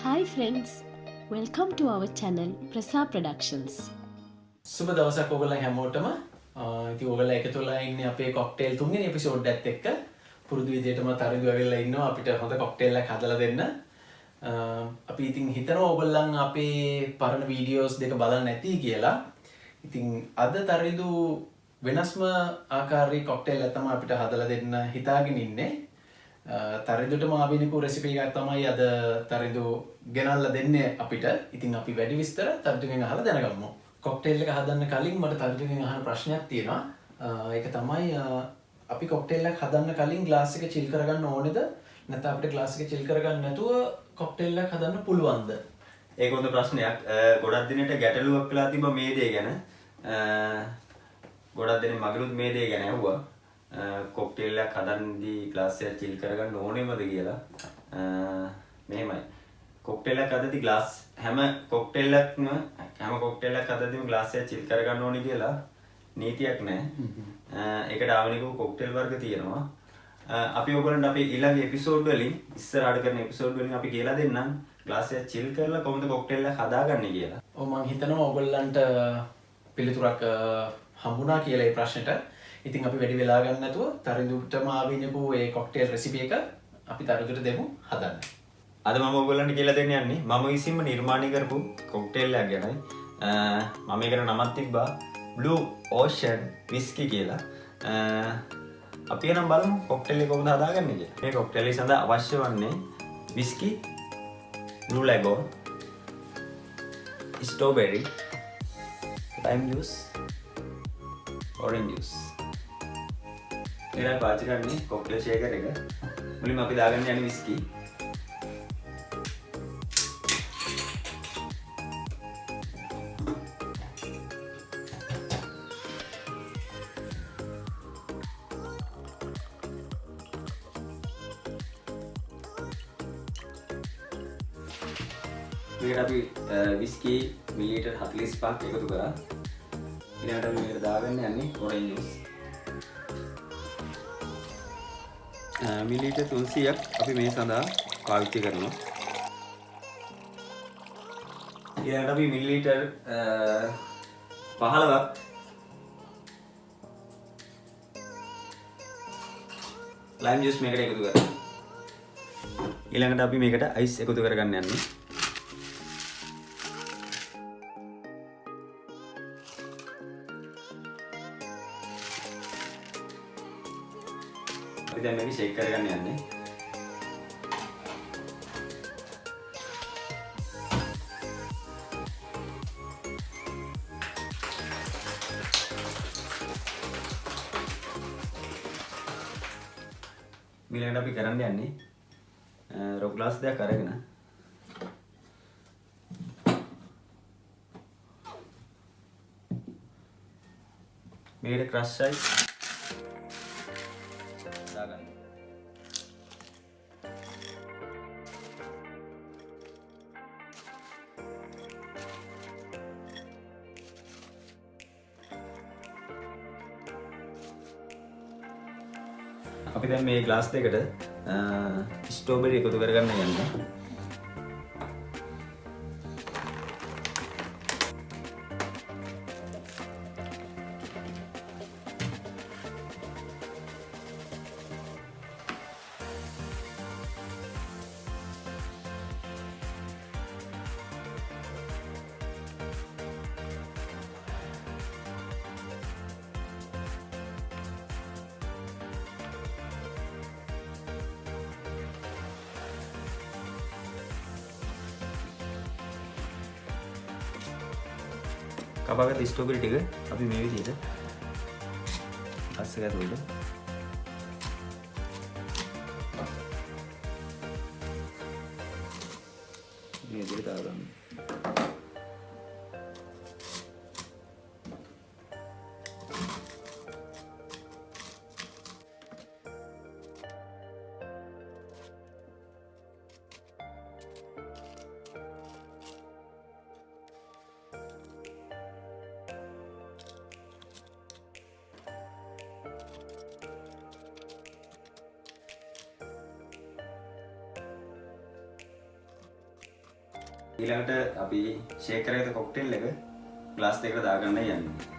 Hi friends, welcome to our channel Prasa Productions. සුබ දවසක් ඔයගොල්ලන් හැමෝටම. ඉතින් ඔයගොල්ලෝ එකතු වෙලා ඉන්නේ අපේ කොක්ටේල් තුන්වෙනි එපිසෝඩ් එකත් එක්ක. පුරුදු විදිහටම තරිඳු ඇවිල්ලා ඉන්නවා අපිට හොඳ කොක්ටේල් එකක් හදලා දෙන්න. අපි ඉතින් හිතනවා ඔයගොල්ලන් අපේ පරණ වීඩියෝස් දෙක බලන්න නැති කියලා. ඉතින් අද තරිඳු වෙනස්ම ආකාරයේ කොක්ටේල් එකක් තමයි අපිට හදලා දෙන්න හිතාගෙන ඉන්නේ. තරිඳුටම ආවිනිකු රෙසිපි එකක් තමයි අද තරිඳු ගෙනල්ලා දෙන්නේ අපිට. ඉතින් අපි වැඩි විස්තර තරිඳුගෙන් අහලා දැනගමු. කොක්ටේල් එක හදන්න කලින් මට තරිඳුගෙන් අහන ප්‍රශ්නයක් තියෙනවා. ඒක තමයි අපි කොක්ටේල් එකක් හදන්න කලින් ග්ලාස් එක චිල් කරගන්න ඕනේද? නැත්නම් අපිට ග්ලාස් එක චිල් කරගන්න නැතුව කොක්ටේල් එකක් හදන්න පුළුවන්ද? ඒක හොඳ ප්‍රශ්නයක්. ගොඩක් දිනට ගැටලුවක් වෙලා තිබ්බා මේ දේ ගැන. ගොඩක් දෙනෙක් මගලුත් මේ දේ ගැන ඇහුවා. කොක්ටේල් එකක් හදන්නදී ග්ලාස් එක චිල් කරගන්න ඕනේමද කියලා. මෙහෙමයි. කොක්ටේල් එකක් හදද්දී ග්ලාස් හැම කොක්ටේල් එකක්ම හදද්දීම ග්ලාස් එක චිල් කරගන්න ඕනේ කියලා නීතියක් නැහැ. ඒකට ආවනිකව කොක්ටේල් වර්ග තියෙනවා. අපි ඔයගොල්ලන්ට අපේ ඊළඟ එපිසෝඩ් වලින් ඉස්සරහට කරන එපිසෝඩ් වලින් අපි කියලා දෙන්නම් ග්ලාස් එක චිල් කරලා කොහොමද කොක්ටේල් එක හදාගන්නේ කියලා. ඔව් මම හිතනවා ඔයගොල්ලන්ට පිළිතුරක් හම්බුණා කියලා ඒ ප්‍රශ්නෙට. ඉතින් අපි වැඩි වෙලා ගන්න නැතුව තරිඳුටම ආවිනිකු ඒ කොක්ටේල් රෙසිපි එක අපි තරිඳුට දෙමු හදන්න. අද මම ඔයගොල්ලන්ට කියලා දෙන්න යන්නේ මම විසින්ම නිර්මාණය කරපු කොක්ටේල් එකක් ගැනයි. මම ඒකට නමක් තිබ්බා Blue Ocean Whiskey කියලා. අපි එනම් බලමු කොක්ටේල් එක කොහොමද හදාගන්නේ කියලා. මේ කොක්ටේල් එක සඳහා අවශ්‍ය වන්නේ whiskey, blue lagoon, strawberry, lime juice, orange juice. මේක පාවිච්චි කරන්නේ කොක්ටේල් ෂේකර් එක. මුලින්ම අපි දාගන්න යන්නේ whiskey. මේකට අපි whiskey මිලිලීටර් 45ක් එකතු කරා. ඊළඟට අපි මේකට දාගන්න යන්නේ orange juice. මිලිලීටර් 300ක් අපි මේ සඳහා පාවිච්චි කරනවා. ඊළඟට අපි මිලිලීටර් 15ක් lime juice මේකට එකතු කරනවා. ඊළඟට අපි මේකට ice එකතු කරගන්න යන්නේ. අපි දැන් මේක ෂේක් කරගන්න යන්නේ. ඊළඟට අපි කරන්න යන්නේ රොක් ග්ලාස් දෙකක් අරගෙන මේකට ක්‍රෂ් අයිස් දාගන්න. අපි දැන් මේ ග්ලාස් දෙකට ස්ට්‍රෝබෙරි එකතු කරගන්න යන්නේ. කපාගත්ත ස්ට්‍රෝබෙරි ටික අපි මේ විදිහට අස්සකට උඩ මේ විදිහට දාගන්න. ඊළඟට අපි ෂේක් කරගත්ත කොක්ටේල් එක ග්ලාස් දෙකකට දාගන්න යන්නේ.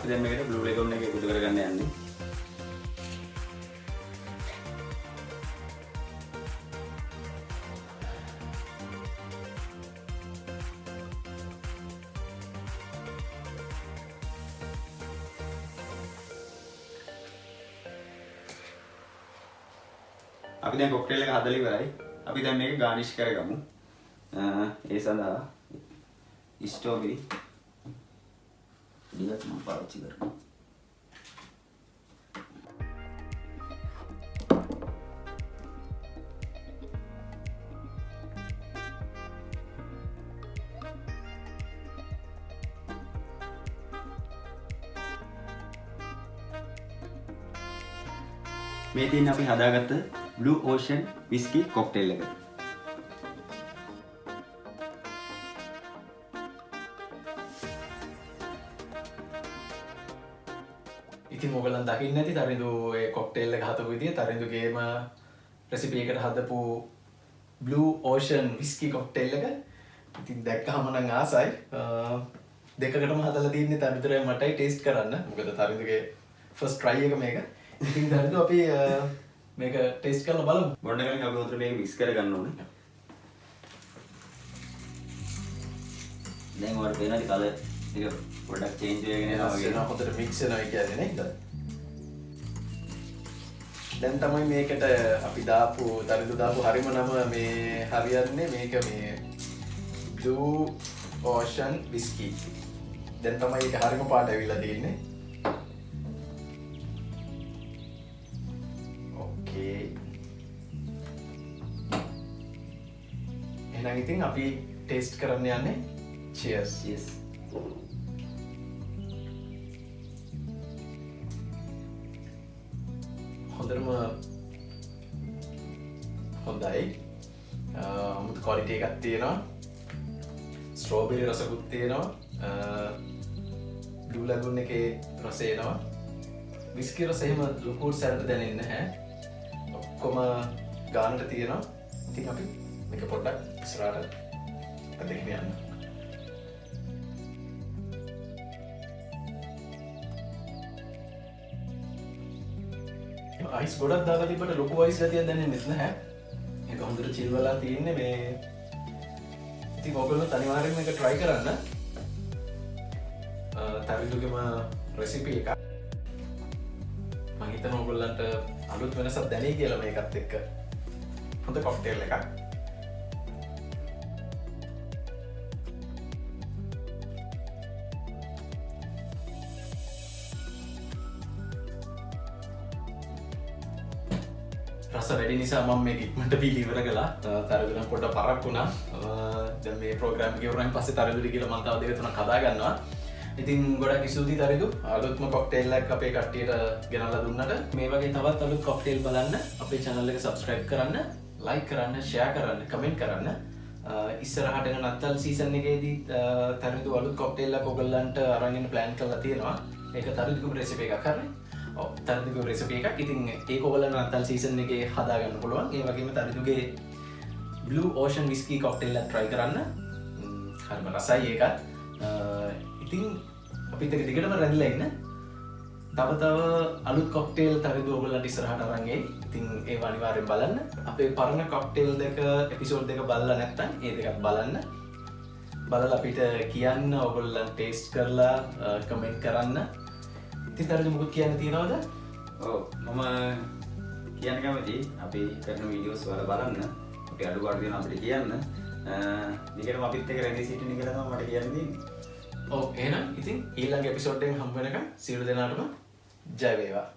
අපි දැන් මේකට බ්ලූ ලෙගොන් එක එකතු කරගන්න යන්නේ. අපි දැන් කොක්ටේල් එක හදලා ඉවරයි. අපි දැන් මේක ගානිෂ් කරගමු. ඒ සඳහා ස්ට්‍රෝබෙරි ටිකක් මම පාවිච්චි කරනවා. මේ තියෙන අපි හදාගත්ත Blue Ocean Whiskey cocktail එක. ඉතින් ඔයගලන් දකින්න ඇති තරිඳු ඒ කොක්ටේල් එක හදපු විදිය තරිඳුගේම රෙසිපි එකට හදපු Blue Ocean Whiskey cocktail එක. ඉතින් දැක්කම නම් ආසයි. දෙකකටම හදලා තින්නේ තරිඳුරයි මටයි ටේස්ට් කරන්න. මොකද තරිඳුගේ ෆස්ට් ට්‍රයි එක මේක. ඉතින් තරිඳු අපි මේක ටේස්ට් කරලා බලමු. බොන්න කලින් අපි උතර මේක මික්ස් කරගන්න ඕනේ. දැන් ඔයාලට පේනවාද කලර් එක පොඩ්ඩක් චේන්ජ් වෙගෙන යනවා වගේ. ඒක හොඳට මික්ස් වෙනවා කියන්නේ නේද? දැන් තමයි මේකට අපි දාපු තරිඳු දාපු හරිම නම මේ හරියන්නේ මේක මේ Blue Ocean Whiskey. දැන් තමයි ඒක හරිම පාට ඇවිල්ලා තියෙන්නේ. ඕකේ. එහෙනම් ඉතින් අපි ටේස්ට් කරන්න යන්නේ. Cheers. Cheers. හොඳටම හොඳයි. අමුතු ක්වලිටි එකක් තියෙනවා. ස්ට්‍රෝබෙරි රසකුත් තියෙනවා. බ්ලූ ලගුන් එකේ රස එනවා. විස්කි රස එහෙම ලොකුට සැරට දැනෙන්නේ නැහැ. ඔක්කොම ගානට තියෙනවා. ඉතින් අපි මේක පොඩ්ඩක් ඉස්සරහට අදගෙන යන්න. අයිස් ගොඩක් දාලා තිබ්බට ලොකු අයිස් ගතියක් දැනෙන්නේ නැහැ. ඒක හොඳට චිල් වෙලා තියෙන්නේ මේ. ඉතින් ඔයගොල්ලෝ අනිවාර්යෙන්ම මේක try කරන්න. තරිඳුගේම රෙසිපි එක. මම හිතනවා ඔයගොල්ලන්ට අලුත් වෙනසක් දැනෙයි කියලා මේකත් එක්ක. හොඳ කොක්ටේල් එකක්. රස වැඩි නිසා මම මේක ඉක්මනට බීලා ඉවර කළා. තරිඳුනම් පොඩ්ඩක් පරක් වුණා. දැන් මේ ප්‍රෝග්‍රෑම් එක ඉවරයින් පස්සේ තරිඳුට කියලා මම තව දෙක තුනක් හදා ගන්නවා. ඉතින් ගොඩක් ස්තුතියි තරිඳු. අලුත්ම කොක්ටේල් එකක් අපේ කට්ටියට ගෙනල්ලා දුන්නට. මේ වගේ තවත් අලුත් කොක්ටේල් බලන්න අපේ channel එක subscribe කරන්න, like කරන්න, share කරන්න, comment කරන්න. ඉස්සරහට එන නත්තල් සීසන් එකේදී තරිඳු අලුත් කොක්ටේල් එකක් ඔයගොල්ලන්ට අරන් එන්න plan කරලා තියෙනවා. ඒක තරිඳුගේ රෙසිපි එකක් හරිනේ. තරිඳුගේ රෙසිපි එකක්. ඉතින් ඒක ඔයගොල්ලන් නත්තල් සීසන් එකේ හදා ගන්න පුළුවන්. ඒ වගේම තරිඳුගේ Blue Ocean Whiskey cocktail එක try කරන්න. හරිම රසයි ඒකත්. ඉතින් අපිත් එක දිගටම රැඳිලා ඉන්න. තව අලුත් කොක්ටේල් තරිඳු ඔයගොල්ලන්ට ඉස්සරහට අරන් එයි. ඉතින් ඒව අනිවාර්යෙන් බලන්න. අපේ පරණ කොක්ටේල් දෙක එපිසෝඩ් දෙක බලලා නැත්නම් ඒ දෙකත් බලන්න. බලලා අපිට කියන්න ඔයගොල්ලන් ටේස්ට් කරලා කමෙන්ට් කරන්න. ඉතින් තරිඳු මොකක්ද කියන්න තියනවද? ඔව් මම කියන්න කැමතියි අපි කරන වීඩියෝස් වල බලන්න. අපි අඩුපාඩු තියෙනවා අපිට කියන්න. දිගටම අපිත් එක්ක රැඳී සිටින්න කියලා තමයි මට කියන්න තියෙන්නේ. ඔව් එහෙනම් ඉතින් ඊළඟ එපිසෝඩ් එකෙන් හම්බ වෙනකම් සියලු දෙනාටම ජය වේවා.